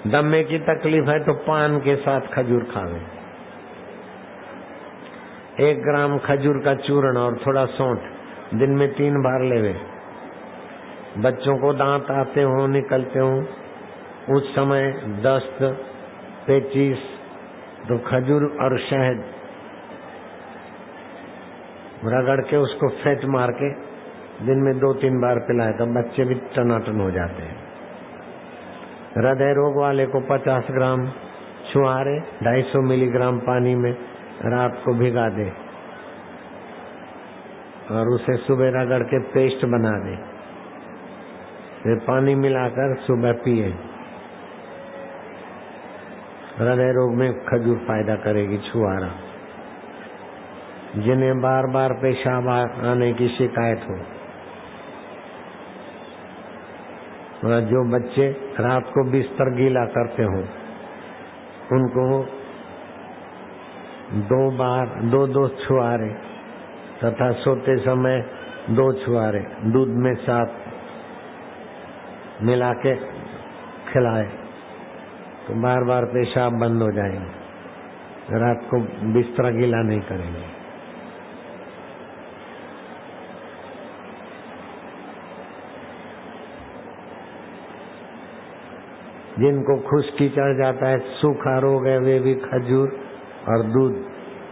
दमे की तकलीफ है तो पान के साथ खजूर खावे। 1 ग्राम खजूर का चूर्ण और थोड़ा सौंठ दिन में 3 बार लेवे। बच्चों को दांत आते हो निकलते हो उस समय दस्त पेचिश तो खजूर और शहद रगड़ के उसको फेंट मार के दिन में 2-3 बार पिलाए तो बच्चे भी टनाटन हो जाते हैं। हृदय रोग वाले को 50 ग्राम छुहारे 250 मिलीग्राम पानी में रात को भिगा दे और उसे सुबह रगड़ के पेस्ट बना दे, फिर पानी मिलाकर सुबह पिए। हृदय रोग में खजूर फायदा करेगी। छुहारा जिन्हें बार बार पेशाब आने की शिकायत हो, और जो बच्चे रात को बिस्तर गीला करते हो उनको 2 छुहारे तथा सोते समय 2 छुहारे दूध में साथ मिला के खिलाए तो बार बार पेशाब बंद हो जाएंगे, रात को बिस्तर गीला नहीं करेंगे। जिनको खुश्की चढ़ जाता है, सूखा रोग है, वे भी खजूर और दूध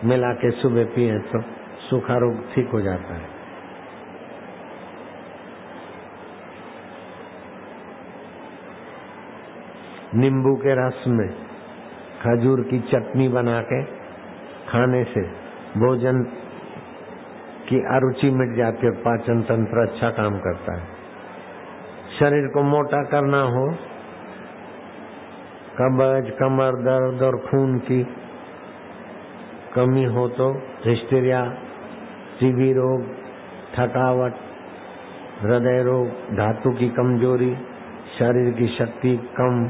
मिला के सुबह पिए तो सूखा रोग ठीक हो जाता है। नींबू के रस में खजूर की चटनी बना के खाने से भोजन की अरुचि मिट जाती है, पाचन तंत्र अच्छा काम करता है। शरीर को मोटा करना हो, कब्ज कमर दर्द और खून की कमी हो तो हिस्टीरिया, टीबी रोग, थकावट, हृदय रोग, धातु की कमजोरी, शरीर की शक्ति कम,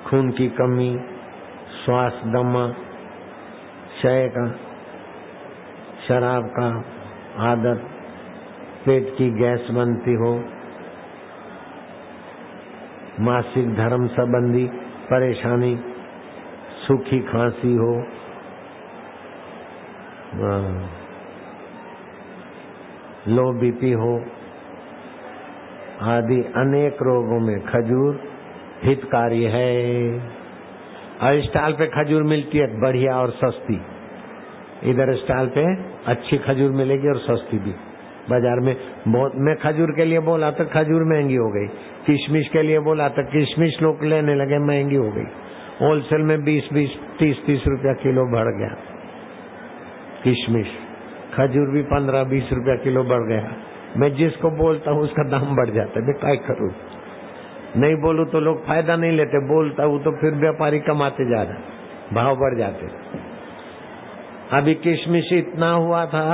खून की कमी, श्वास दमा, क्षय का, शराब का आदत, पेट की गैस बनती हो, मासिक धर्म संबंधी परेशानी, सूखी खांसी हो, लो बीपी हो आदि अनेक रोगों में खजूर हितकारी है। और स्टॉल पे खजूर मिलती है बढ़िया और सस्ती। इधर स्टॉल पे अच्छी खजूर मिलेगी और सस्ती भी। बाजार में बहुत, मैं खजूर के लिए बोला तो खजूर महंगी हो गई, किशमिश के लिए बोला तो किशमिश लोग लेने लगे, महंगी हो गई। होलसेल में 20-20, 30-30 रुपया किलो बढ़ गया किशमिश। खजूर भी 15-20 रुपया किलो बढ़ गया। मैं जिसको बोलता हूँ उसका दाम बढ़ जाता है। मैं क्या करूँ, नहीं बोलूँ तो लोग फायदा नहीं लेते, बोलता हूँ तो फिर व्यापारी कमाते जा रहे, भाव बढ़ जाते। अभी किशमिश इतना हुआ था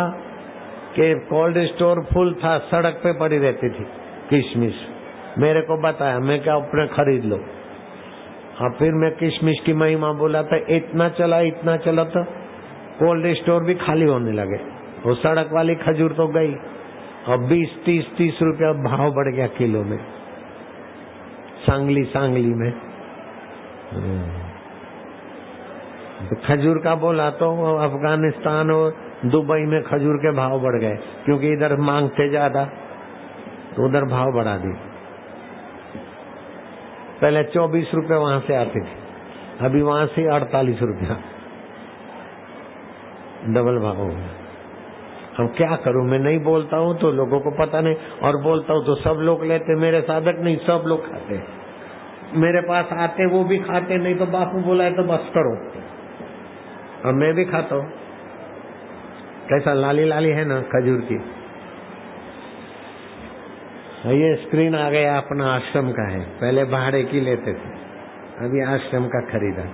कि कोल्ड स्टोर फुल था, सड़क पे पड़ी रहती थी किशमिश। मेरे को बताया, मैं क्या अपने खरीद लो। और फिर मैं किशमिश की महिमा बोला था, इतना चला तो कोल्ड स्टोर भी खाली होने लगे। वो सड़क वाली खजूर तो गई और 20-30 रुपया भाव बढ़ गया किलो में। सांगली में तो खजूर का बोला तो अफगानिस्तान और दुबई में खजूर के भाव बढ़ गए, क्योंकि इधर मांगते ज्यादा तो उधर भाव बढ़ा दी। पहले 24 रुपए वहां से आते थे, अभी वहां से 48 रुपया, डबल भाव हो गया। अब क्या करूं, मैं नहीं बोलता हूं तो लोगों को पता नहीं, और बोलता हूं तो सब लोग लेते। मेरे साधक नहीं, सब लोग खाते। मेरे पास आते वो भी खाते, नहीं तो बापू बोला है तो बस करो। अब मैं भी खाता हूं। कैसा लाली लाली है ना खजूर की। ये स्क्रीन आ गया, अपना आश्रम का है। पहले भाड़े की लेते थे, अभी आश्रम का खरीदा।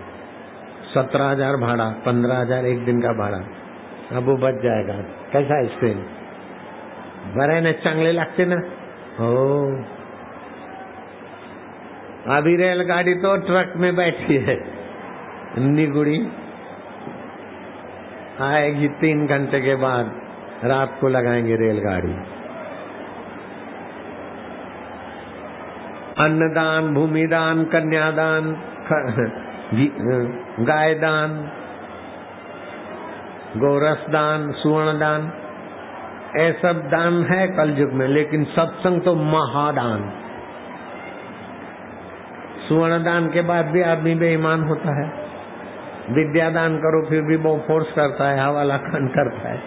17,000 भाड़ा, 15,000 एक दिन का भाड़ा। अब वो बच जाएगा। कैसा स्क्रीन बरे ने चांगले लगते ना हो। अभी रेलगाड़ी तो ट्रक में बैठी है, निगुड़ी आएगी 3 घंटे के बाद, रात को लगाएंगे रेलगाड़ी। अन्नदान, भूमिदान, कन्यादान, गाय दान, गोरस दान, सुवर्ण दान, ये सब दान है कलयुग में। लेकिन सत्संग तो महादान। सुवर्ण दान के बाद भी आदमी बेईमान होता है। विद्या दान करो फिर भी वो फोर्स करता है, हवाला खान करता है।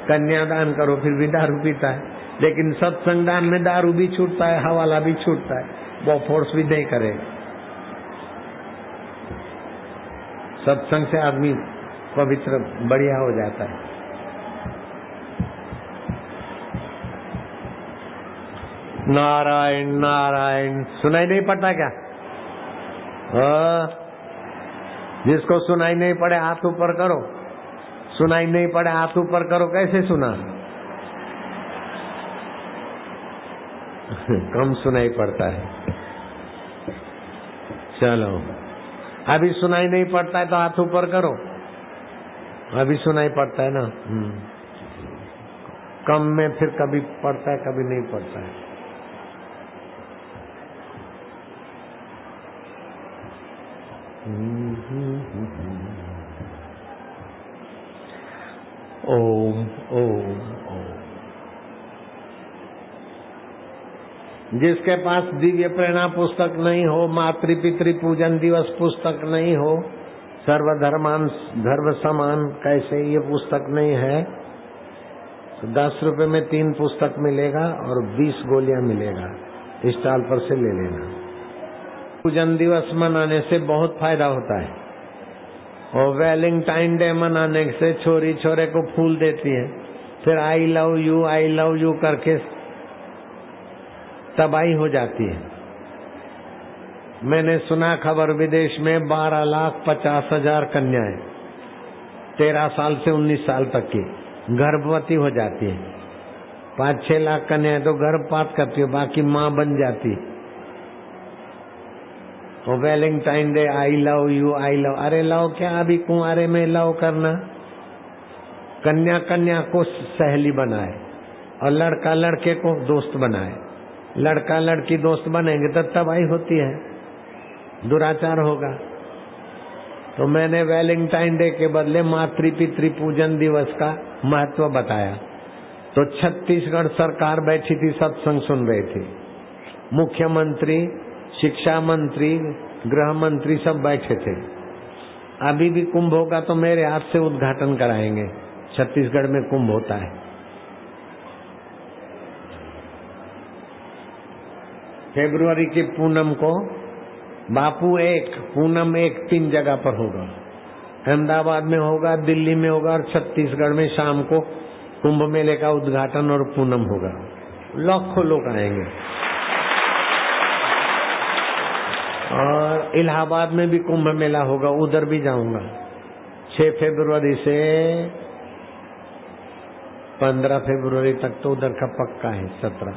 कन्यादान करो फिर भी दारू पीता है। लेकिन सत्संग दान में दारू भी छूटता है, हवाला भी छूटता है, वो फोर्स भी नहीं करेगा। सत्संग से आदमी पवित्र बढ़िया हो जाता है। नारायण नारायण। सुनाई नहीं पड़ता क्या? जिसको सुनाई नहीं पड़े हाथ ऊपर करो। सुनाई नहीं पड़े हाथ ऊपर करो। कैसे सुना? कम सुनाई पड़ता है। चलो, अभी सुनाई नहीं पड़ता है तो हाथ ऊपर करो। अभी सुनाई पड़ता है ना। कम में फिर कभी पड़ता है कभी नहीं पड़ता है। ओम ओम ओम। जिसके पास दिव्य प्रेरणा पुस्तक नहीं हो, मातृ पितृ पूजन दिवस पुस्तक नहीं हो, सर्वधर्मान धर्म समान कैसे ये पुस्तक नहीं है, तो 10 रुपए में 3 पुस्तक मिलेगा और 20 गोलियां मिलेगा। स्टॉल पर से ले लेना। पूजन दिवस मनाने से बहुत फायदा होता है। और वैलेंटाइन डे मनाने से छोरी छोरे को फूल देती है, फिर आई लव यू करके तबाही हो जाती है। मैंने सुना खबर विदेश में 12,50,000 कन्याएं 13 साल से 19 साल तक की गर्भवती हो जाती है। 5-6 लाख कन्याएं तो गर्भपात करती है, बाकी मां बन जाती। और Valentine day I love you. अरे लव क्या, अभी कुंवारे में लव करना। कन्या कन्या को सहेली बनाए और लड़का लड़के को दोस्त बनाए। लड़का लड़की दोस्त बनेंगे तो तबाही होती है, दुराचार होगा। तो मैंने वैलेंटाइन डे के बदले मातृ पितृ पूजन दिवस का महत्व बताया। तो छत्तीसगढ़ सरकार बैठी थी, सत्संग सुन रही थी। मुख्यमंत्री, शिक्षा मंत्री, गृह मंत्री सब बैठे थे। अभी भी कुंभ होगा तो मेरे हाथ से उद्घाटन कराएंगे। छत्तीसगढ़ में कुंभ होता है। फरवरी की पूनम को बापू 1, पूनम 1 3 जगह पर होगा। अहमदाबाद में होगा, दिल्ली में होगा और छत्तीसगढ़ में शाम को कुंभ मेले का उद्घाटन और पूनम होगा। लाखों लोग आएंगे। और इलाहाबाद में भी कुंभ मेला होगा, उधर भी जाऊंगा। 6 फरवरी से 15 फरवरी तक तो उधर का पक्का है। 17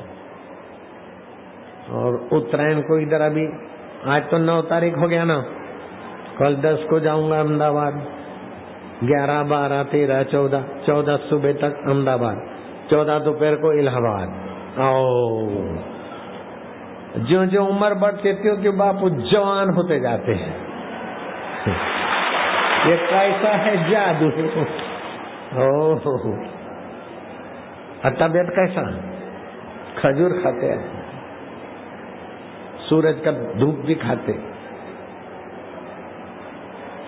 और उत्तरायण को इधर अभी आज तो 9 तारीख हो गया ना, कल 10 को जाऊंगा अहमदाबाद। 11, 12, 13, 14 सुबह तक अहमदाबाद, 14 दोपहर को इलाहाबाद। आओ, जो जो उम्र बढ़ती है कि बापू जवान होते जाते हैं। ये कैसा है जादू। ओह, तबियत कैसा? खजूर खाते हैं, सूरज का धूप भी खाते,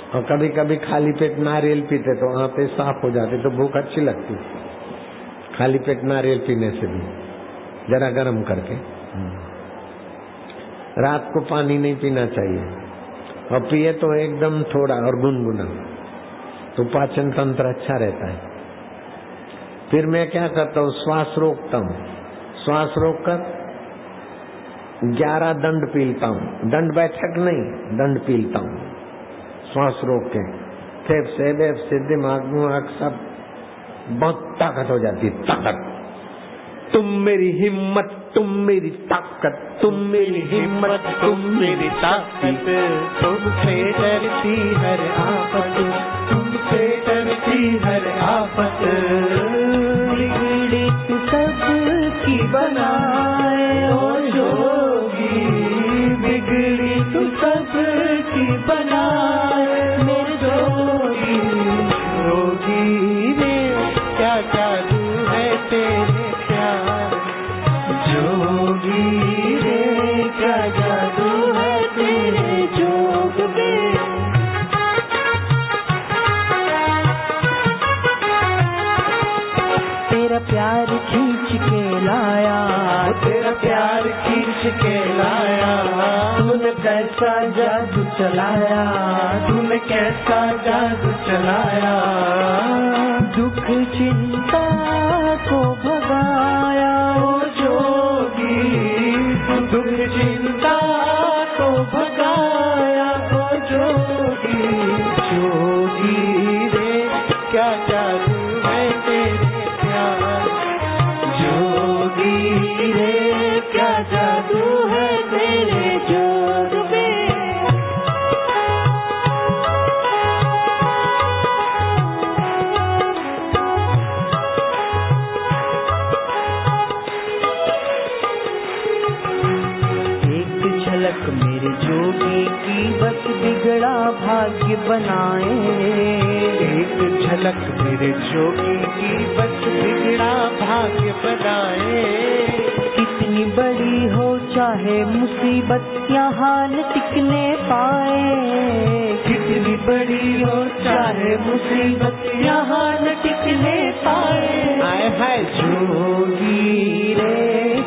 और कभी कभी खाली पेट नारियल पीते तो आंतें साफ हो जाते, तो भूख अच्छी लगती। खाली पेट नारियल पीने से भी, जरा गर्म करके। रात को पानी नहीं पीना चाहिए, और पिए तो एकदम थोड़ा और गुनगुना, तो पाचन तंत्र अच्छा रहता है। फिर मैं क्या करता हूँ, श्वास रोकता हूँ। श्वास रोककर 11 दंड पीलता हूँ। दंड बैठक नहीं, दंड पीलता हूँ श्वास रोक के। फेफड़े वेफड़े दिमाग मुआग सब बहुत ताकत हो जाती है। ताकत, तुम मेरी हिम्मत, तुम मेरी ताकत, तुम मेरी हिम्मत, तुम मेरी ताकत, तुमसे डरती हर आफत, तुमसे डरती हर आफत। बिगड़ी तू सबकी बनाए ओ जोगी, बिगड़ी तू सबकी बनाए मेरे जोगी। जोगी रे क्या जादू है तेरे प्यार, जोगी रे क्या जादू है तेरे जोग में। तेरा प्यार खींच के लाया, तेरा प्यार खींच के लाया, तूने कैसा जादू चलाया, तूने कैसा जादू चलाया। दुख चिंता को भगाया ओ जोगी, दुख चिंता को भगाया ओ जोगी। जोगी रे क्या जादू है तेरे प्यार, जोगी रे क्या जादू है तेरे जोग में। एक झलक मेरे जोगी की बस बिगड़ा भाग्य बनाए, एक झलक मेरे जोगी की बस बिगड़ा भाग्य बनाए। कितनी बड़ी हो चाहे मुसीबत यहाँ न टिकने पाए, कितनी बड़ी हो चाहे मुसीबत यहाँ न टिकने पाए। आए है जोगी रे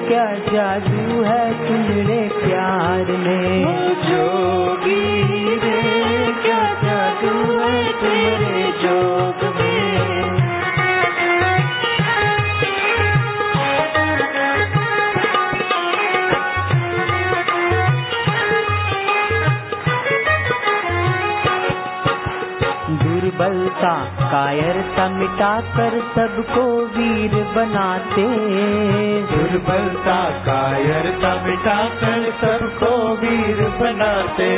क्या जादू है तुम्हारे प्यार में, जोगी रे क्या जादू है तुम्हारे जोग में। दुर्बलता कायरता मिटाकर सबको वीर बनाते, दुर्बलता कायरता मिटाकर सबको वीर बनाते।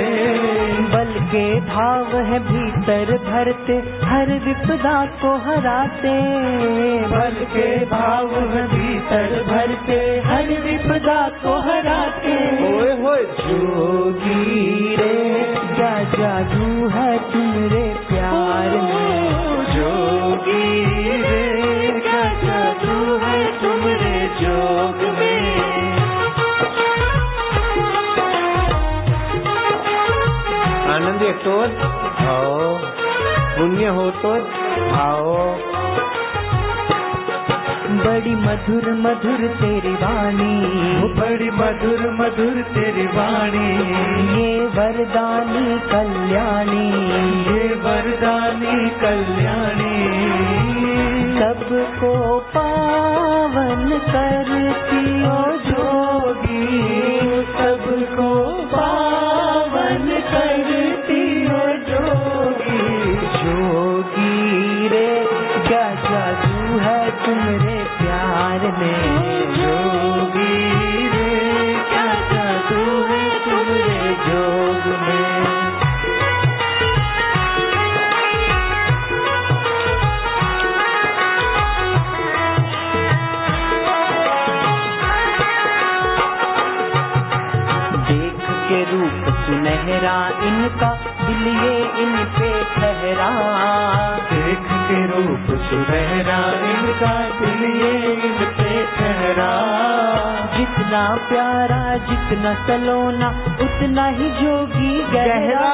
बल के भाव है भीतर भरते हर विपदा को हराते, बल के भाव है भीतर भरते हर विपदा को हराते। ओए होए जोगी रे क्या जादू है तुम्हारे प्यार में, जोगी रे क्या जादू है तुम्हारे जोग में। आनंद येतो आओ, पुण्य होतो आओ। बड़ी मधुर मधुर तेरी वाणी, बड़ी मधुर मधुर तेरी वाणी। ये वरदानी कल्याणी, ये वरदानी कल्याणी। सबको पावन करती ओ जोगी, सबको पावन करती ओ जोगी। जोगी रे क्या जादू है तुम्हारे प्यार में, जोगी रे क्या जादू है तुम्हारे जोग में। देख के रूप सुनहरा इनका दिल ये इन पे ठहरा, देख के रूप सुनहरा इनका दिल ये इन पे ठहरा। जितना प्यारा जितना सलोना उतना ही जोगी गहरा,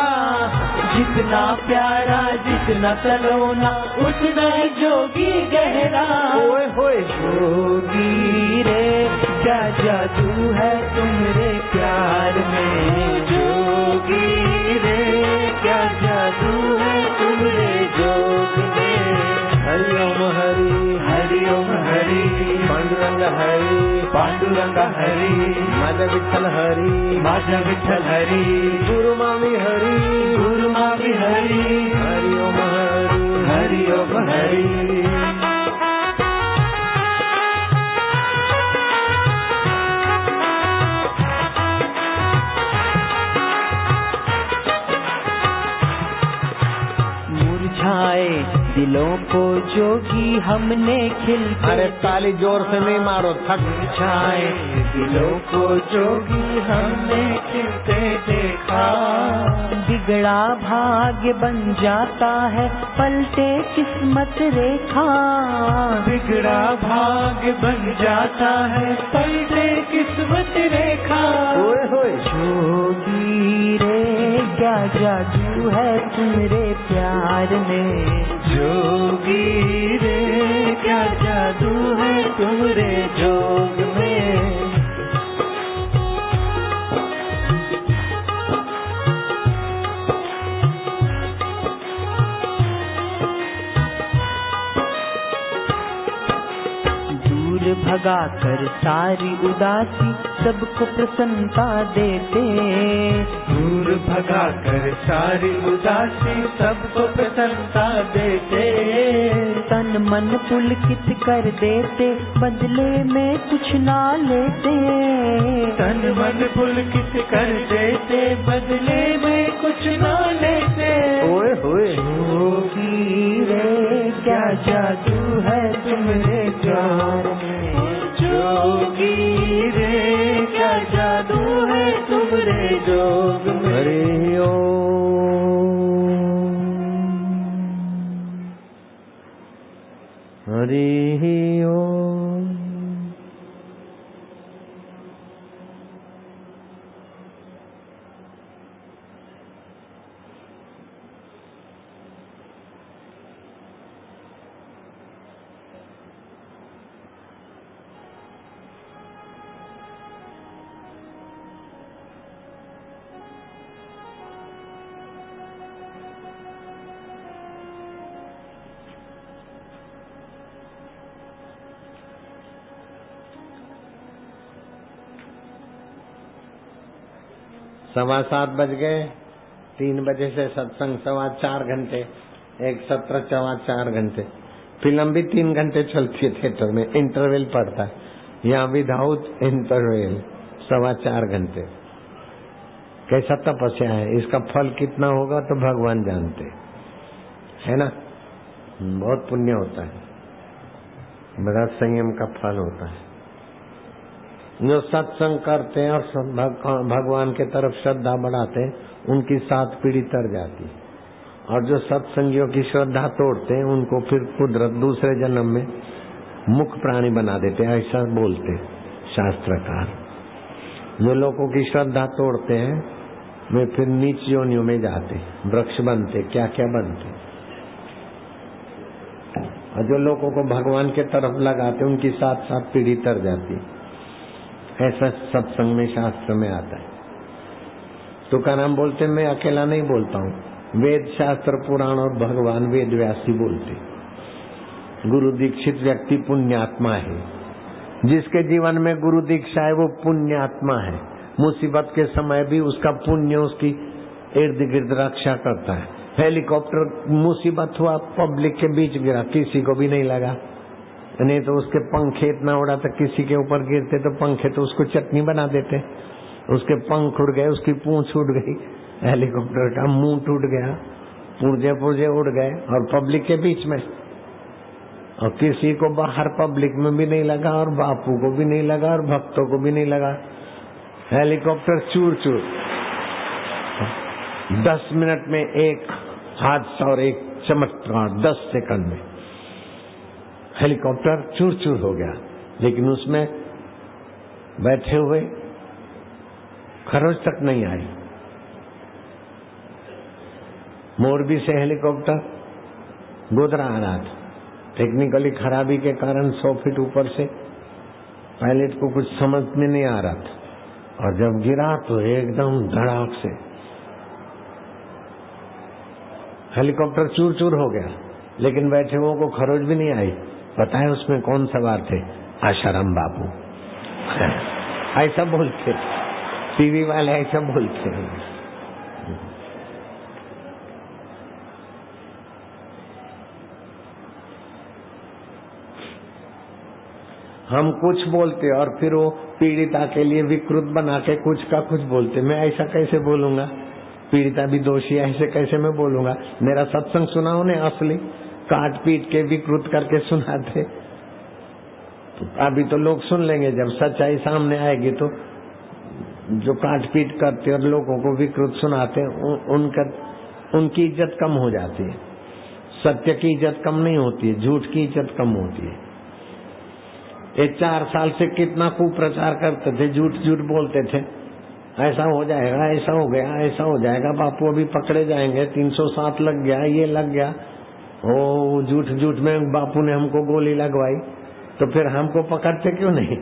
जितना प्यारा जितना सलोना उतना ही जोगी गहरा। ओए होए जोगी रे क्या जादू है तुम्हारे प्यार में, जोगी रे क्या जादू है तुम्हारे जोग में। हरि ओम हरि, हरि ओम हरि, पांडुरंग हरि, पांडुरंग हरि, माझा विठ्ठल हरि, माझा विठ्ठल हरि, गुरु मामी हरि, गुरु मामी हरि। हरि ओम हरि, हरि ओम हरि। मुरझाए दिल दिलों को जोगी हमने खिलते अरे ताली जोर से नहीं मारो, थक छाए, दिलों को जोगी हमने खिलते देखा। बिगड़ा भाग्य बन जाता है पलटे किस्मत रेखा, बिगड़ा भाग्य बन जाता है पलटे किस्मत रेखा। ओए होए जोगी रे क्या जादू है तुम्हारे प्यार में, जोगी रे क्या जादू है तुम्हारे जोग में। भगा कर सारी उदासी सबको प्रसन्नता देते, दूर भगा कर सारी उदासी सबको प्रसन्नता देते। तन मन पुलकित कर देते बदले में कुछ ना लेते, तन मन पुलकित कर देते बदले में कुछ ना लेते। ओए होए जोगी रे क्या जादू है तुम्हारे प्यार में, जोगी रे क्या जादू है तुम्हारे जोग में। हरि ओम हरि ओम। सवा 7 बज गए, 3 बजे से सत्संग 4.25 घंटे, एक सत्र 4.25 घंटे। फिल्म भी 3 घंटे चलती है थिएटर में, इंटरवल पड़ता है, यहाँ विदाउट इंटरवल 4.25 घंटे। कैसा तपस्या है, इसका फल कितना होगा तो भगवान जानते है ना। बहुत पुण्य होता है, बड़ा संयम का फल होता है। जो सत्संग करते हैं और भगवान के तरफ श्रद्धा बढ़ाते हैं, उनकी 7 पीढ़ी तर जाती है। और जो सत्संगियों की श्रद्धा तोड़ते हैं, उनको फिर कुदरत दूसरे जन्म में मुख प्राणी बना देते हैं, ऐसा बोलते शास्त्रकार। जो लोगों की श्रद्धा तोड़ते हैं वे फिर नीच योनियों में जाते, वृक्ष बनते, क्या क्या बनते। और जो लोगों को भगवान के तरफ लगाते, उनकी 7 पीढ़ी तर जाती। ऐसा सत्संग में शास्त्र में आता है। तुकाराम बोलते मैं अकेला नहीं बोलता हूँ, वेद शास्त्र पुराण और भगवान वेद व्यासी बोलते। गुरु दीक्षित व्यक्ति पुण्यात्मा है, जिसके जीवन में गुरु दीक्षा है वो पुण्यात्मा है। मुसीबत के समय भी उसका पुण्य उसकी इर्द गिर्द रक्षा करता है। हेलीकॉप्टर मुसीबत हुआ, पब्लिक के बीच गिरा, किसी को भी नहीं लगा, नहीं तो उसके पंखे इतना उड़ा तो किसी के ऊपर गिरते तो पंखे तो उसको चटनी बना देते। उसके पंख उड़ गए, उसकी पूंछ उड़ गई, हेलीकॉप्टर का मुंह टूट गया, पुर्जे पुर्जे उड़ गए और पब्लिक के बीच में। और किसी को बाहर पब्लिक में भी नहीं लगा और बापू को भी नहीं लगा और भक्तों को भी नहीं लगा। हेलीकॉप्टर चूर चूर। 10 मिनट में एक हादसा और एक चमत्कार, 10 सेकंड में हेलीकॉप्टर चूर चूर हो गया। लेकिन उसमें बैठे हुए खरोच तक नहीं आई। मोरबी से हेलीकॉप्टर गोधरा आ रहा था, टेक्निकली खराबी के कारण 100 फीट ऊपर से पायलट को कुछ समझ में नहीं आ रहा था, और जब गिरा तो एकदम धड़ाक से हेलीकॉप्टर चूर चूर हो गया। लेकिन बैठे हुओं को खरोच भी नहीं आई। पता है उसमें कौन सवार थे? आशाराम बाबू। ऐसा बोलते टीवी वाले, ऐसा बोलते। हम कुछ बोलते और फिर वो पीड़िता के लिए विकृत बना के कुछ का कुछ बोलते। मैं ऐसा कैसे बोलूंगा? पीड़िता भी दोषी है, ऐसे कैसे मैं बोलूंगा? मेरा सत्संग सुना उन्हें असली, काट पीट के विकृत करके सुनाते। तो अभी तो लोग सुन लेंगे, जब सच्चाई सामने आएगी तो जो काट पीट करते और लोगों को विकृत सुनाते उनकी इज्जत कम हो जाती है। सत्य की इज्जत कम नहीं होती है, झूठ की इज्जत कम होती है। ये 4 साल से कितना कुप्रचार करते थे, झूठ झूठ बोलते थे, ऐसा हो जाएगा, ऐसा हो गया, ऐसा हो जाएगा, बापू अभी पकड़े जाएंगे, 307 लग गया, ये लग गया। ओ झूठ झूठ में बापू ने हमको गोली लगवाई, तो फिर हमको पकड़ते क्यों नहीं?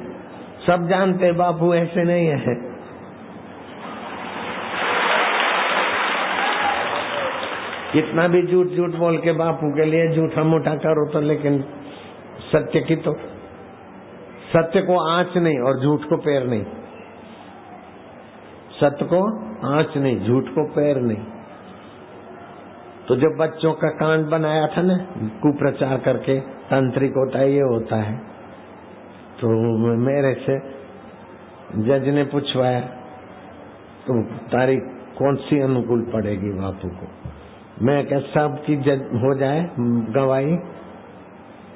सब जानते बापू ऐसे नहीं है। कितना भी झूठ झूठ बोल के बापू के लिए झूठा मूठा करो तो, लेकिन सत्य की तो, सत्य को आंच नहीं और झूठ को पैर नहीं। सत्य को आंच नहीं, झूठ को पैर नहीं। तो जब बच्चों का कांड बनाया था ना, कुप्रचार करके तांत्रिक होता है, ये होता है, तो मेरे से जज ने पूछवाया तो तारीख कौन सी अनुकूल पड़ेगी बापू को? मैं क्या सब की जज हो जाए गवाही?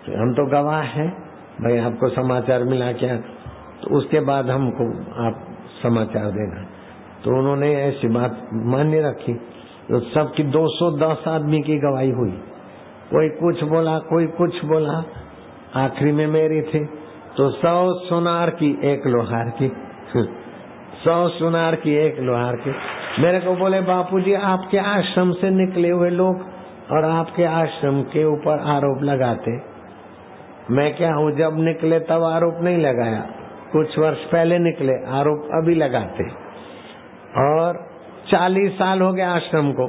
तो हम तो गवाह हैं भाई, आपको समाचार मिला क्या, तो उसके बाद हमको आप समाचार देना। तो उन्होंने ऐसी बात मान्य रखी, तो सबकी 210 आदमी की गवाही हुई। कोई कुछ बोला, कोई कुछ बोला, आखिरी में मेरी थी तो 100 सुनार की 1 लोहार की 100 सुनार की 1 लोहार की। मेरे को बोले बापूजी आपके आश्रम से निकले हुए लोग और आपके आश्रम के ऊपर आरोप लगाते, मैं क्या हूँ, जब निकले तब आरोप नहीं लगाया, कुछ वर्ष पहले निकले, आरोप अभी लगाते। और 40 साल हो गए आश्रम को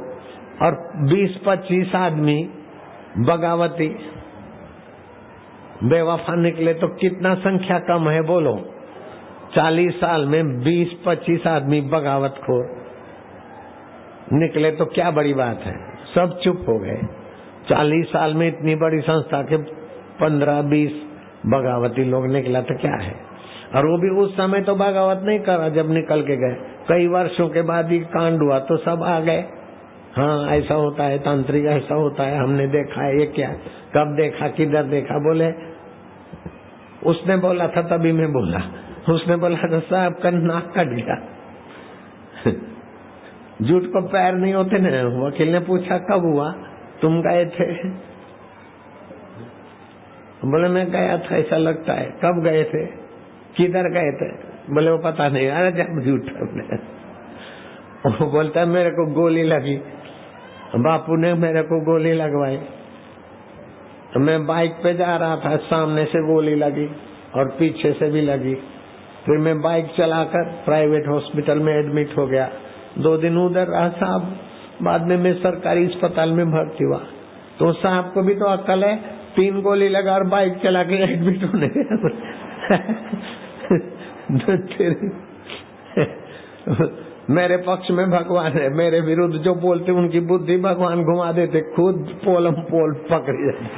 और 20-25 आदमी बगावती बेवफा निकले, तो कितना संख्या कम है बोलो? 40 साल में 20-25 आदमी बगावतखोर निकले तो क्या बड़ी बात है? सब चुप हो गए। 40 साल में इतनी बड़ी संस्था के 15-20 बगावती लोग निकला तो क्या है? और वो भी उस समय तो बगावत नहीं करा जब निकल के गए, कई वर्षों के बाद ही कांड हुआ तो सब आ गए। हाँ ऐसा होता है, तांत्रिक ऐसा होता है, हमने देखा है। ये क्या, कब देखा, किधर देखा? बोले उसने बोला था तभी मैं बोला, उसने बोला था साहब का नाक कट गया। झूठ को पैर नहीं होते ना। वकील ने पूछा कब हुआ, तुम गए थे? बोले मैं गया था, ऐसा लगता है। कब गए थे, किधर गए थे? बोले वो पता नहीं। अरे जब झूठ वो बोलता है मेरे को गोली लगी, बापू ने मेरे को गोली लगवाई, तो मैं बाइक पे जा रहा था, सामने से गोली लगी और पीछे से भी लगी। फिर मैं बाइक चलाकर प्राइवेट हॉस्पिटल में एडमिट हो गया, 2 दिन उधर रहा साहब। बाद में मैं सरकारी अस्पताल में भर्ती हुआ। तो साहब को भी तो अक्ल है, 3 गोली लगा और बाइक चला के एडमिट होने मेरे पक्ष में भगवान है, मेरे विरुद्ध जो बोलते उनकी बुद्धि भगवान घुमा देते, खुद पोलम पोल पकड़ी जाती।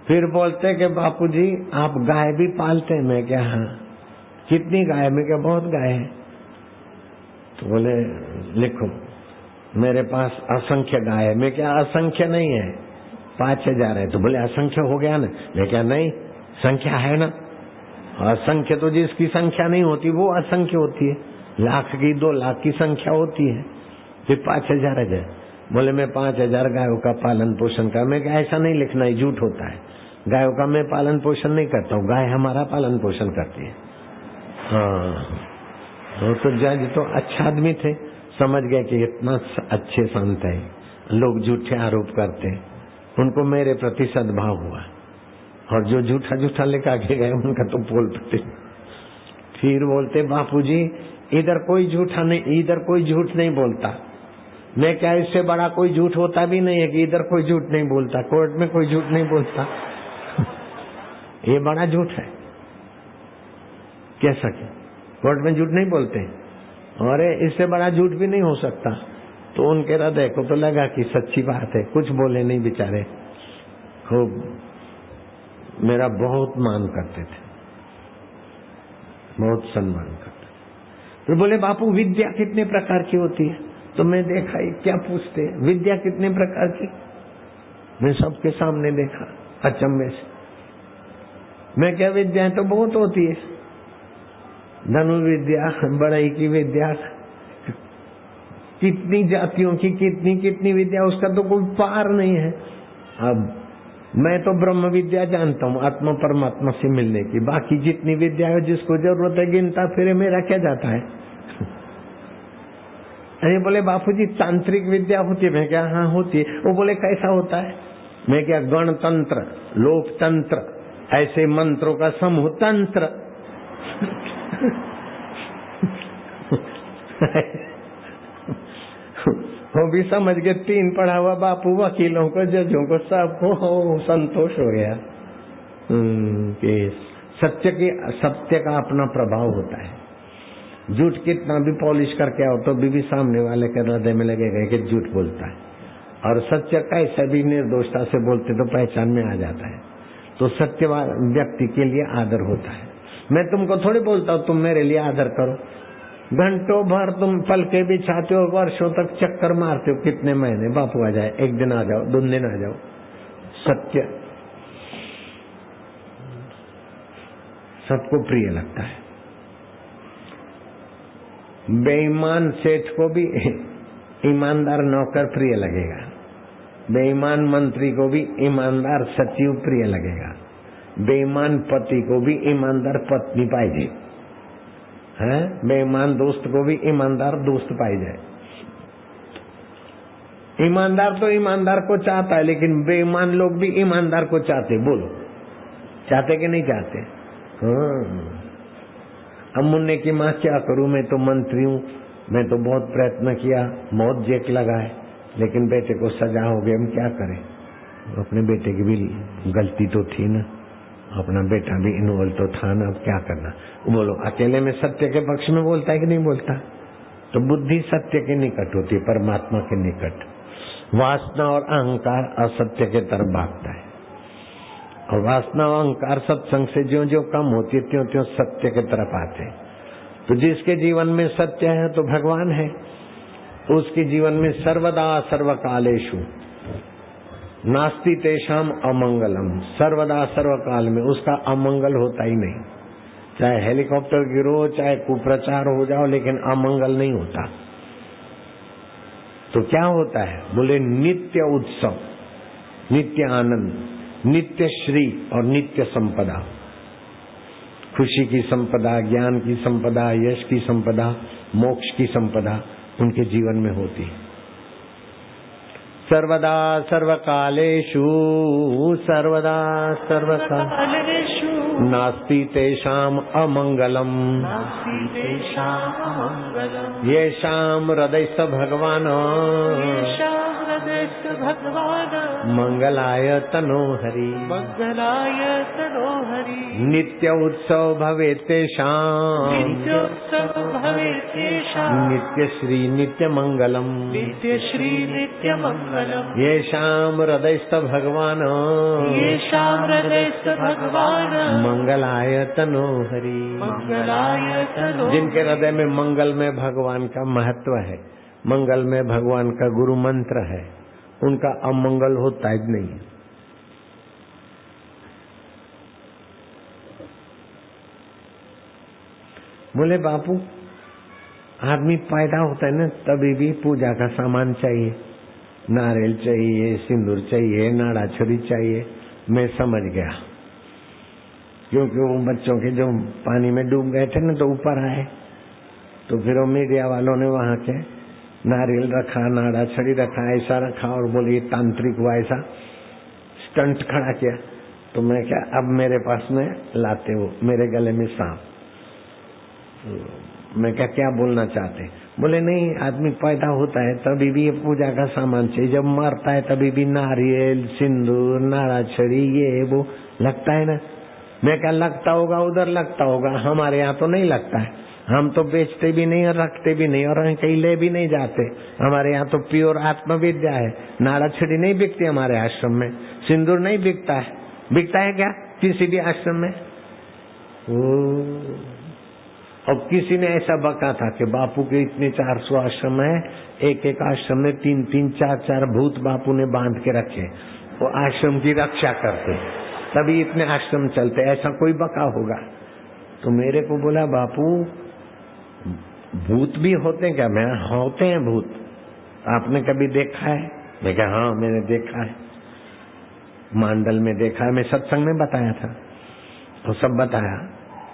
फिर बोलते कि बापूजी आप गाय भी पालते हैं? मैं क्या हाँ। कितनी गाय? मैं क्या बहुत गाय है। तो बोले लिखो, मेरे पास असंख्य गाय है। मैं क्या असंख्य नहीं है, 5000 है। तो बोले असंख्य हो गया ना। मैं क्या नहीं, संख्या है ना। असंख्य तो जिसकी संख्या नहीं होती वो असंख्य होती है, लाख की 2 लाख की संख्या होती है। फिर 5000 है। बोले मैं 5000 गायों का पालन पोषण कर। मैं क्या ऐसा नहीं लिखना, ही झूठ होता है। गायों का मैं पालन पोषण नहीं करता हूँ, गाय हमारा पालन पोषण करती है। हाँ तो जज तो अच्छा आदमी थे, समझ गए कि इतना अच्छे संत है, लोग झूठे आरोप करते हैं, उनको मेरे प्रति सद्भाव हुआ। और जो झूठा झूठा लेकर के गए उनका तो पोल पटे। फिर बोलते बापूजी इधर कोई झूठा नहीं, इधर कोई झूठ नहीं बोलता। मैं क्या, इससे बड़ा कोई झूठ होता भी नहीं है कि इधर कोई झूठ नहीं बोलता, कोर्ट में कोई झूठ नहीं बोलता। ये बड़ा झूठ है, कह सके कोर्ट में झूठ नहीं बोलते, और इससे बड़ा झूठ भी नहीं हो सकता। तो उनके हृदय को तो लगा कि सच्ची बात है, कुछ बोले नहीं बेचारे। खूब मेरा बहुत मान करते थे, बहुत सम्मान करते थे। तो बोले बापू विद्या कितने प्रकार की होती है? तो मैं देखा ये क्या पूछते हैं, विद्या कितने प्रकार की? मैं सबके सामने देखा अचंभे से। मैं क्या विद्या तो बहुत होती है, धनुर्विद्या, बढ़ई की विद्या, कितनी जातियों की कितनी कितनी विद्या, उसका तो कोई पार नहीं है। अब मैं तो ब्रह्म विद्या जानता हूँ आत्मा परमात्मा से मिलने की, बाकी जितनी विद्या है जिसको जरूरत है गिनता फिर मेरा क्या जाता है। अरे बोले बापूजी तांत्रिक विद्या होती है? मैं क्या हाँ होती है। वो बोले कैसा होता है? मैं क्या गणतंत्र, लोकतंत्र, ऐसे मंत्रों का समूह तंत्र। वो भी समझ गए, 3 पढ़ा हुआ बापू, वकीलों को, जजों को, सबको संतोष हो गया कि सत्य का अपना प्रभाव होता है। झूठ कितना भी पॉलिश करके आओ तो भी सामने वाले के हृदय में लगेगा कि झूठ बोलता है, और सत्य कैसे भी निर्दोषता से बोलते तो पहचान में आ जाता है। तो सत्यवान व्यक्ति के लिए आदर होता है। मैं तुमको थोड़ी बोलता हूँ तुम मेरे लिए आदर करो, घंटों भर तुम पलके बिछाते हो, वर्षों तक चक्कर मारते हो, कितने महीने बापू आ जाए, एक दिन आ जाओ, 2 दिन आ जाओ। सत्य सबको प्रिय लगता है। बेईमान सेठ को भी ईमानदार नौकर प्रिय लगेगा, बेईमान मंत्री को भी ईमानदार सचिव प्रिय लगेगा, बेईमान पति को भी ईमानदार पत्नी पाई जाए, है बेईमान दोस्त को भी ईमानदार दोस्त पाई जाए। ईमानदार तो ईमानदार को चाहता है, लेकिन बेईमान लोग भी ईमानदार को चाहते। बोलो चाहते कि नहीं चाहते? हाँ। अब मुन्ने की माँ क्या करूं, मैं तो मंत्री हूँ, मैं तो बहुत प्रयत्न किया, बहुत जेक लगाए, लेकिन बेटे को सजा हो गई, हम क्या करें? अपने बेटे की भी गलती तो थी ना, अपना बेटा भी इन्वॉल्व तो था ना, अब क्या करना? बोलो अकेले में सत्य के पक्ष में बोलता है कि नहीं बोलता? तो बुद्धि सत्य के निकट होती है, परमात्मा के निकट। वासना और अहंकार असत्य के तरफ भागता है, और वासना और अहंकार सत्संग से ज्यों ज्यों कम होती है त्यों त्यों सत्य के तरफ आते हैं। तो जिसके जीवन में सत्य है तो भगवान है, उसके जीवन में सर्वदा सर्वकालेषु नास्ति तेषाम अमंगलम, सर्वदा सर्वकाल में उसका अमंगल होता ही नहीं। चाहे हेलीकॉप्टर गिरो, चाहे कुप्रचार हो जाओ, लेकिन अमंगल नहीं होता। तो क्या होता है? बोले नित्य उत्सव, नित्य आनंद, नित्य श्री और नित्य संपदा, खुशी की संपदा, ज्ञान की संपदा, यश की संपदा, मोक्ष की संपदा उनके जीवन में होती है। सर्वदा सर्वकालेषु, सर्वदा सर्वकालेषु नास्ति तेषाम् अमंगलम, येषाम् हृदयस्थ भगवान्, मंगलाय तनो हरि, मंगलाय तनो हरि। नित्य उत्सव भवेत् तेषाम्, नित्य उत्सव भवेत् तेषाम्, नित्य श्री नित्य मंगलम, नित्य श्री नित्य मंगलम। येषाम् हृदयस्थ भगवान्, येषाम् हृदयस्थ भगवान्, मंगलाय तनो हरि, मंगलाय तनो। जिनके हृदय में मंगल में भगवान का महत्व है, मंगल में भगवान का गुरु मंत्र है, उनका अमंगल होता ही नहीं। बोले बापू आदमी पैदा होता है ना तभी भी पूजा का सामान चाहिए, नारियल चाहिए, सिंदूर चाहिए, नाड़ा छुरी चाहिए। मैं समझ गया, क्योंकि वो बच्चों के जो पानी में डूब गए थे ना तो ऊपर आए, तो फिर वो मीडिया वालों ने वहां के नारियल रखा, नाड़ा छड़ी रखा, ऐसा रखा, और बोले तांत्रिक हुआ, ऐसा स्टंट खड़ा किया। तो मैं क्या, अब मेरे पास में लाते हो, मेरे गले में सांप। मैं क्या बोलना चाहते? बोले नहीं, आदमी पैदा होता है तभी भी ये पूजा का सामान चाहिए, जब मरता है तभी भी नारियल, सिंदूर, नाड़ा छड़ी, ये वो लगता है ना। मैं क्या लगता होगा, उधर लगता होगा, हमारे यहाँ तो नहीं लगता है। हम तो बेचते भी नहीं और रखते भी नहीं, और कहीं ले भी नहीं जाते। हमारे यहाँ तो प्योर आत्मविद्या है। नाड़ा छड़ी नहीं बिकती हमारे आश्रम में, सिंदूर नहीं बिकता है। बिकता है क्या किसी भी आश्रम में? और किसी ने ऐसा बका था कि बापू के इतने 400 आश्रम है, एक एक आश्रम में 3-3, 4-4 भूत बापू ने बांध के रखे, वो आश्रम की रक्षा करते, तभी इतने आश्रम चलते। ऐसा कोई बका होगा? तो मेरे को बोला, बापू भूत भी होते हैं क्या? मैं होते हैं भूत, आपने कभी देखा है? मैं कहा हाँ मैंने देखा है, मांडल में देखा है, मैं सत्संग में बताया था, तो सब बताया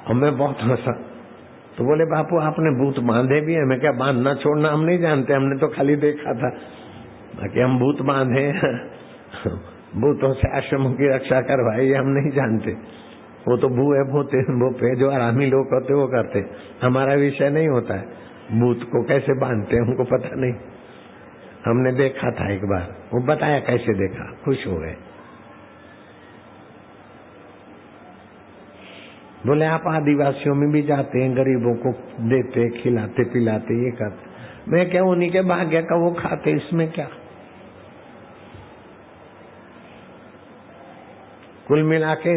और मैं बहुत हंसा। तो बोले बापू आपने भूत बांधे भी है? मैं क्या बांधना छोड़ना हम नहीं जानते, हमने तो खाली देखा था, बाकी हम भूत बांधे भूतों से आश्रमों की रक्षा करवाई हम नहीं जानते, वो तो भूए भूते भूपे जो आरामी लोग होते वो करते, हमारा विषय नहीं होता है। भूत को कैसे बांधते हमको पता नहीं, हमने देखा था एक बार, वो बताया कैसे देखा, खुश हो गए। बोले आप आदिवासियों में भी जाते हैं, गरीबों को देते, खिलाते पिलाते, ये करते। मैं क्या उन्हीं के भाग्य का वो खाते, इसमें क्या। कुल मिला के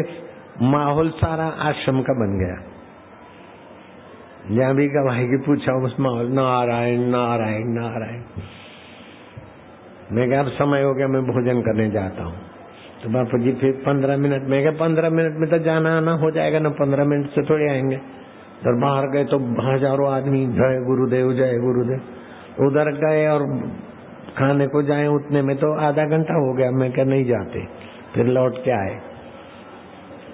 माहौल सारा आश्रम का बन गया। जहां भी गवाही की पूछा उस माहौल नारायण नारायण नारायण। मैं क्या अब समय हो गया, मैं भोजन करने जाता हूँ। तो बापू जी फिर 15 मिनट, मैं क्या 15 मिनट में तो जाना आना हो जाएगा ना, 15 मिनट से थोड़े आएंगे। तो बाहर गए तो हजारों आदमी जय गुरुदेव जय गुरुदेव। उधर गए और खाने को जाए उतने में तो आधा घंटा हो गया। मैं क्या नहीं जाते, फिर लौट के आए।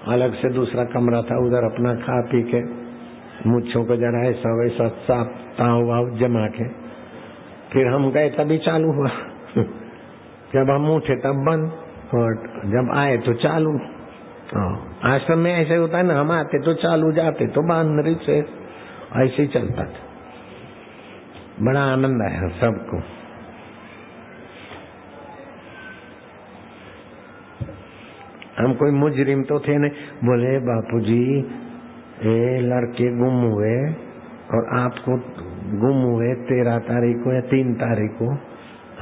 अलग से दूसरा कमरा था, उधर अपना खा पी के मुच्छों को जरा ऐसा वैसा साफ ताव वाव जमा के फिर हम गए, तभी चालू हुआ जब हम उठे तब बंद, और जब आए तो चालू। आश्रम में ऐसे होता है ना, हम आते तो चालू, जाते तो बंद, रिसेस, ऐसे ही चलता था। बड़ा आनंद आया सबको। हम कोई मुजरिम तो थे नहीं। बोले बापूजी ये लड़के गुम हुए और आपको गुम हुए 13 तारीख को या 3 तारीख को,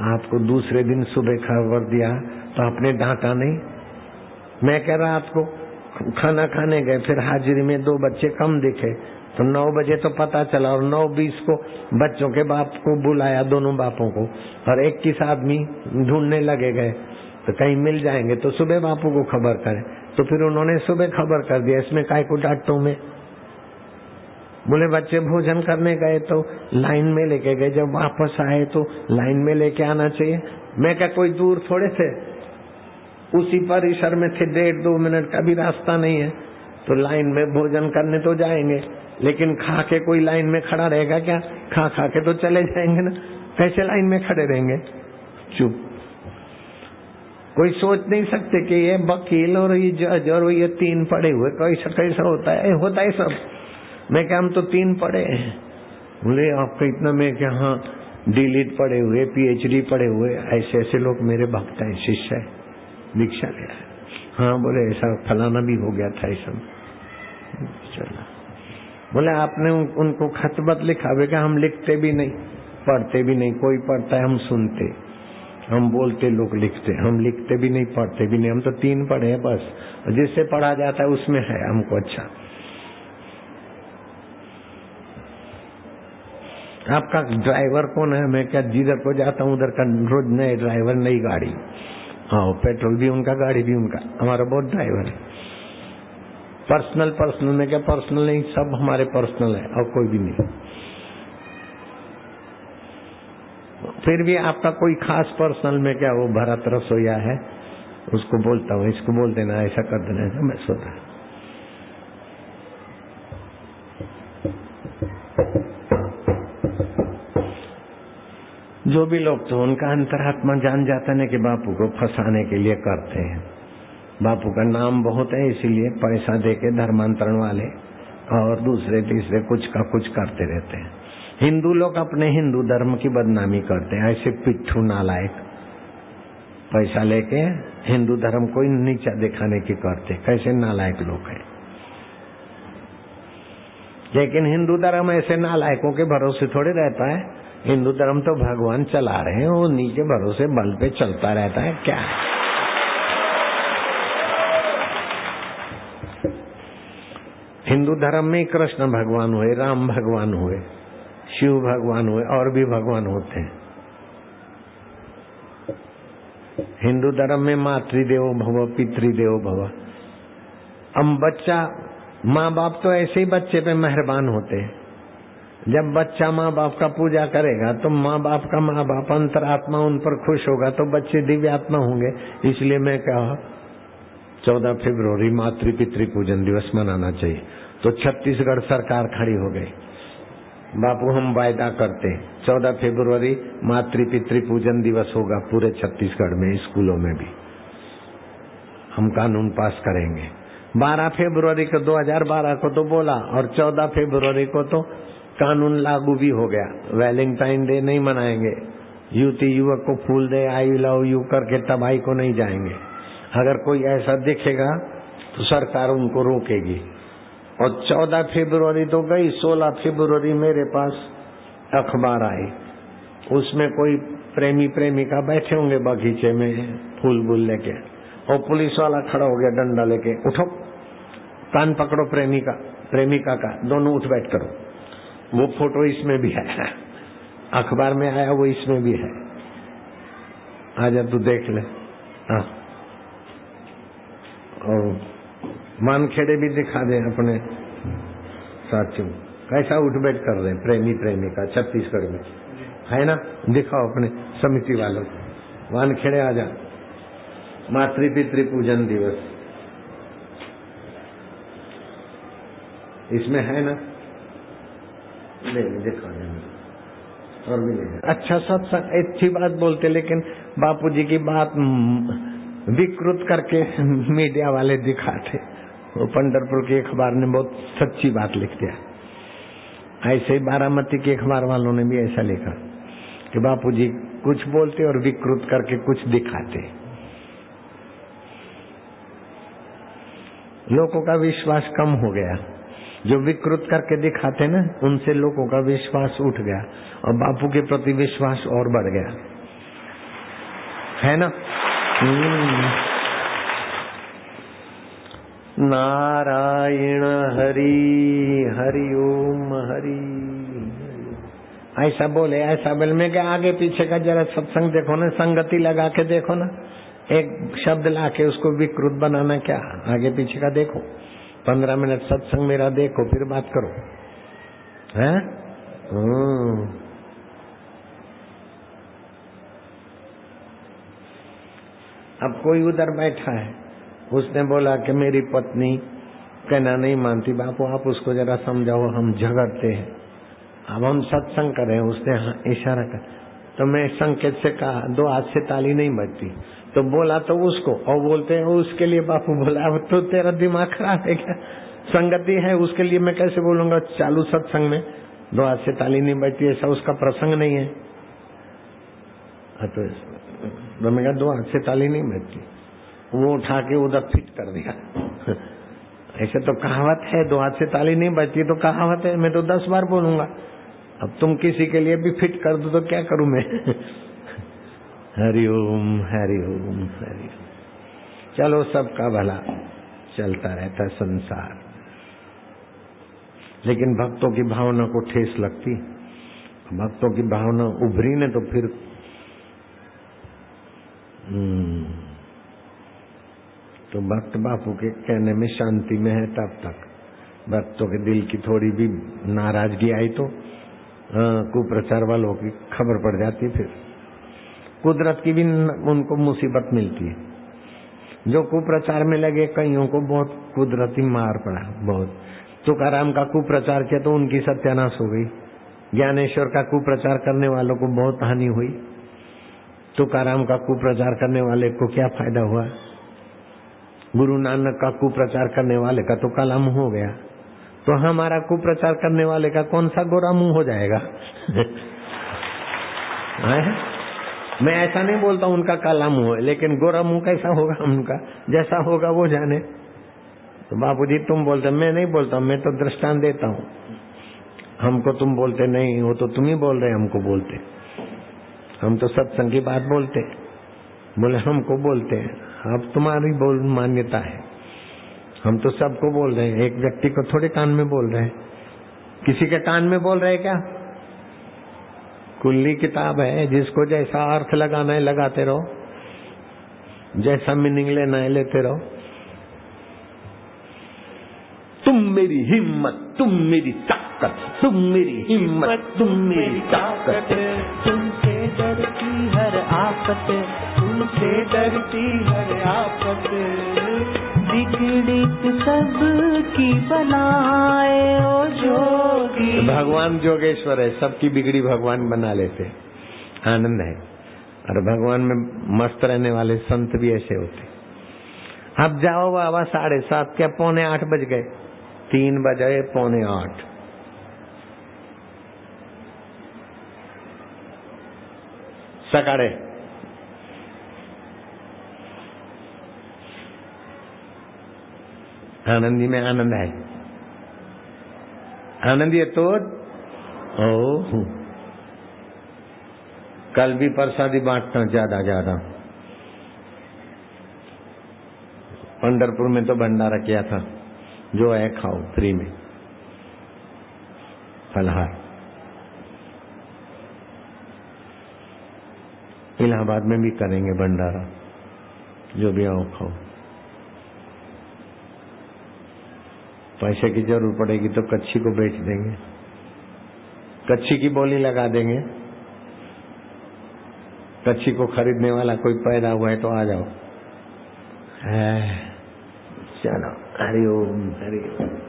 आपको दूसरे दिन सुबह खबर दिया तो आपने डांटा नहीं? मैं कह रात को खाना खाने गए, फिर हाजिरी में 2 बच्चे कम दिखे तो 9 बजे तो पता चला, और 9:20 को बच्चों के बाप को बुलाया, दोनों बापों को, और 21 आदमी ढूंढने लगे गए तो कहीं मिल जाएंगे तो सुबह बापू को खबर करें। तो फिर उन्होंने सुबह खबर कर दिया, इसमें काय को डांटूं मैं। बोले बच्चे भोजन करने गए तो लाइन में लेके गए, जब वापस आए तो लाइन में लेके आना चाहिए। मैं क्या कोई दूर थोड़े थे, उसी परिसर में थे, 1.5-2 मिनट का भी रास्ता नहीं है, तो लाइन में भोजन करने तो जाएंगे, लेकिन खा के कोई लाइन में खड़ा रहेगा क्या? खा के तो चले जाएंगे ना, कैसे लाइन में खड़े रहेंगे? चुप। कोई सोच नहीं सकते कि ये वकील और ये जज और ये 3 पढ़े हुए कैसा होता है? होता है सब। मैं क्या हम तो 3 पढ़े हैं। बोले आपका इतना? मैं क्या हाँ D.Litt पढ़े हुए, PhD पढ़े हुए, ऐसे ऐसे लोग मेरे भक्त हैं, शिष्य है, दीक्षा लिया है। हाँ बोले ऐसा फलाना भी हो गया था ऐसा। चला बोले आपने उनको खतबत लिखा? बेटा हम लिखते भी नहीं पढ़ते भी नहीं, कोई पढ़ता है हम सुनते, हम बोलते लोग लिखते, हम लिखते भी नहीं पढ़ते भी नहीं, हम तो 3 पढ़े हैं बस, जिससे पढ़ा जाता है उसमें है हमको अच्छा। आपका ड्राइवर कौन है? मैं क्या जिधर को जाता हूँ उधर का रोज नए ड्राइवर, नई गाड़ी, हाँ पेट्रोल भी उनका, गाड़ी भी उनका, हमारा बहुत ड्राइवर है। पर्सनल में क्या पर्सनल नहीं, सब हमारे पर्सनल है और कोई भी नहीं। फिर भी आपका कोई खास पर्सनल में क्या? वो भरत रसोईया है, उसको बोलता हूँ, इसको बोल देना, ऐसा कर देना, ऐसा मैं सोता। जो भी लोग तो उनका अंतरात्मा जान जाता है कि बापू को फंसाने के लिए करते हैं। बापू का नाम बहुत है, इसीलिए पैसा देके धर्मांतरण वाले और दूसरे तीसरे कुछ का कुछ करते रहते हैं। हिंदू लोग अपने हिंदू धर्म की बदनामी करते हैं, ऐसे पिट्ठू नालायक पैसा लेके हिंदू धर्म को नीचा दिखाने की करते, कैसे नालायक लोग हैं। लेकिन हिंदू धर्म ऐसे नालायकों के भरोसे थोड़े रहता है। हिंदू धर्म तो भगवान चला रहे हैं, वो नीचे भरोसे बल पे चलता रहता है। क्या हिंदू हिंदू धर्म में कृष्ण भगवान हुए, राम भगवान हुए, शिव भगवान हुए, और भी भगवान होते हैं। हिंदू धर्म में मातृदेवो भव, पितृदेवो भव। अब बच्चा, माँ बाप तो ऐसे ही बच्चे पे मेहरबान होते हैं। जब बच्चा माँ बाप का पूजा करेगा तो माँ बाप का माँ बाप अंतरात्मा उन पर खुश होगा, तो बच्चे दिव्यात्मा होंगे। इसलिए मैं कहा 14 फरवरी मातृ पितृ पूजन दिवस मनाना चाहिए। तो छत्तीसगढ़ सरकार खड़ी हो गई, बापू हम वायदा करते 14 फरवरी मातृ पितृ पूजन दिवस होगा पूरे छत्तीसगढ़ में, स्कूलों में भी हम कानून पास करेंगे। 12 फरवरी को 2012 को तो बोला, और 14 फरवरी को तो कानून लागू भी हो गया। वैलेंटाइन डे नहीं मनाएंगे, युवती युवक को फूल दे आई लव यू करके तबाही को नहीं जाएंगे। अगर कोई ऐसा दिखेगा तो सरकार उनको रोकेगी। और 14 फरवरी तो गई, 16 फरवरी मेरे पास अखबार आई, उसमें कोई प्रेमी प्रेमिका बैठे होंगे बगीचे में फूल बूल लेके, और पुलिस वाला खड़ा हो गया डंडा लेके, उठो कान पकड़ो प्रेमिका का, दोनों उठ बैठ करो। वो फोटो इसमें भी है, अखबार में आया वो इसमें भी है, आजा तू देख ले। हाँ, और मानखेड़े भी दिखा दे अपने साथियों, कैसा उठ बैठ कर रहे प्रेमी प्रेमिका छत्तीसगढ़ में, है ना? दिखाओ अपने समिति वालों को, वानखेड़े आजा मातृ पितृ पूजन दिवस, इसमें है ना? ले दिखा देंगे और भी ले। अच्छा सत्संग अच्छी बात बोलते, लेकिन बापूजी की बात विकृत करके मीडिया वाले दिखाते। वो पंढरपुर के अखबार ने बहुत सच्ची बात लिख दिया। ऐसे ही बारामती के अखबार वालों ने भी ऐसा लिखा कि बापूजी कुछ बोलते और विकृत करके कुछ दिखाते। लोगों का विश्वास कम हो गया, जो विकृत करके दिखाते ना उनसे लोगों का विश्वास उठ गया, और बापू के प्रति विश्वास और बढ़ गया, है ना? नारायण हरि हरि ओम हरि, ऐसा बोले मैं क्या आगे पीछे का जरा सत्संग देखो ना, संगति लगा के देखो ना, एक शब्द लाके उसको विकृत बनाना क्या, आगे पीछे का देखो। 15 मिनट सत्संग मेरा देखो, फिर बात करो, हैं? अब कोई उधर बैठा है, उसने बोला कि मेरी पत्नी कहना नहीं मानती। बापू आप उसको जरा समझाओ, हम झगड़ते हैं, अब हम सत्संग कर रहे हैं। उसने इशारा कर, तो मैं संकेत से कहा 2 हाथ से ताली नहीं बजती, तो बोला तो उसको, और बोलते हैं उसके लिए। बापू बोला अब तो तेरा दिमाग खराब है क्या? संगति है उसके लिए मैं कैसे बोलूंगा चालू सत्संग में 2 हाथ से ताली नहीं बजती, ऐसा उसका प्रसंग नहीं है। तो मैं कहा 2 हाथ से ताली नहीं बजती, वो उठा के उधर फिट कर दिया। ऐसे तो कहावत है 2 हाथ से ताली नहीं बजती, तो कहावत है, मैं तो 10 बार बोलूंगा। अब तुम किसी के लिए भी फिट कर दो तो क्या करूं मैं? हरिओम हरिओम हरिओम। चलो सबका भला चलता रहता संसार, लेकिन भक्तों की भावना को ठेस लगती। भक्तों की भावना उभरी ने तो फिर तो भक्त बापू के कहने में शांति में है तब तक। भक्तों के दिल की थोड़ी भी नाराजगी आई तो कुप्रचार वालों की खबर पड़ जाती, फिर कुदरत की भी उनको मुसीबत मिलती है। जो कुप्रचार में लगे कईयों को बहुत कुदरती मार पड़ा, बहुत। तुकाराम का कुप्रचार किया तो उनकी सत्यानाश हो गई। ज्ञानेश्वर का कुप्रचार करने वालों को बहुत हानि हुई। तुकाराम का कुप्रचार करने वाले को क्या फायदा हुआ? गुरु नानक का कुप्रचार करने वाले का तो काला मुंह हो गया, तो हमारा कुप्रचार करने वाले का कौन सा गोरा मुंह हो जाएगा? मैं ऐसा नहीं बोलता उनका काला मुंह है, लेकिन गोरा मुंह कैसा होगा उनका, जैसा होगा वो जाने। तो बापूजी तुम बोलते, मैं नहीं बोलता, मैं तो दृष्टांत देता हूँ। हमको तुम बोलते नहीं, वो तो तुम ही बोल रहे हमको बोलते। हम तो सत्संग की बात बोलते, बोले हमको बोलते हैं। अब तुम्हारी बोल मान्यता है, हम तो सबको बोल रहे हैं, एक व्यक्ति को थोड़े कान में बोल रहे हैं। किसी के कान में बोल रहे हैं क्या? खुली किताब है, जिसको जैसा अर्थ लगाना है लगाते रहो, जैसा मीनिंग लेना है लेते रहो। तुम मेरी हिम्मत, तुम मेरी ताकत, तुम मेरी हिम्मत, तुम मेरी ताकत, तुमसे डरती हर आफत, तुमसे डरती हर आफत, बिगड़ी सब की बनाए ओ जोगी। भगवान जोगेश्वर है, सबकी बिगड़ी भगवान बना लेते, आनंद है। और भगवान में मस्त रहने वाले संत भी ऐसे होते। अब जाओ बाबा, 7:30 क्या 7:45 बज गए, 3 बजे 7:45। सकाळे आनंदी में आनंद है, आनंदी तो ओ कल भी प्रसादी बांटना ज्यादा। पंढरपुर में तो भंडारा किया था, जो है खाओ फ्री में फलहार। इलाहाबाद में भी करेंगे भंडारा, जो भी आओ खाओ। पैसे की जरूर पड़ेगी तो कच्छी को बेच देंगे, कच्छी की बोली लगा देंगे। कच्छी को खरीदने वाला कोई पैदा हुआ है तो आ जाओ। चलो, हरि ओम हरि ओम।